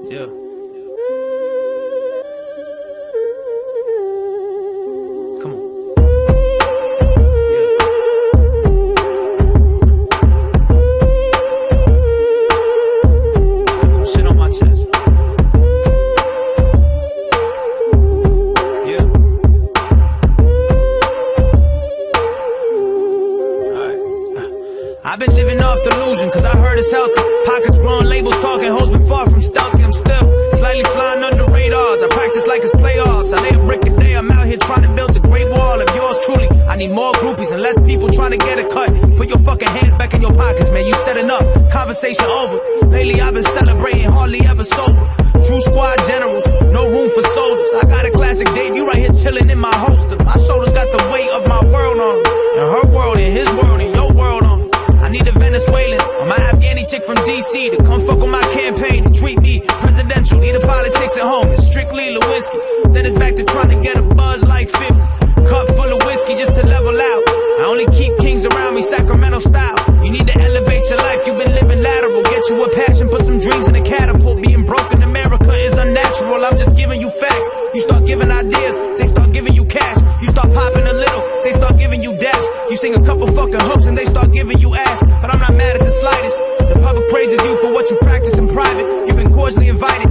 Yeah. Come on. Yeah. Some shit on my chest. Yeah. Alright. I've been living off delusion, cause I heard it's healthy. Pockets growing, labels talking, hoes been far from stealthy. I'm still slightly flying under radars. I practice like it's playoffs. I lay a brick a day, I'm out here trying to build the great wall of yours truly. I need more groupies and less people trying to get a cut. Put your fucking hands back in your pockets, man, you said enough. Conversation over. Lately I've been celebrating, hardly ever sober. True squad generals, no room for soldiers. I got a classic debut right here chilling in my holster. My shoulders got the weight of my world on them, and her world and his world and your world on them. I need a Venezuelan or my Afghani chick from DC to come fuck with my campaign and treat me presidential. Leave the politics at home, it's strictly Lewinsky. Then it's back to trying to get a buzz like 50. Cup full of whiskey just to level out. I only keep kings around me, Sacramento style. You need to elevate your life, you've been living lateral. Get you a passion, put some dreams in a catapult. Being broke in America is unnatural, I'm just giving you facts. You start giving ideas, they start giving you cash. You start popping a little, they start giving you daps. You sing a couple fucking hooks and they start giving you ass. But I'm not mad at the slightest. The public praises you for what you practice in private. You've been cordially invited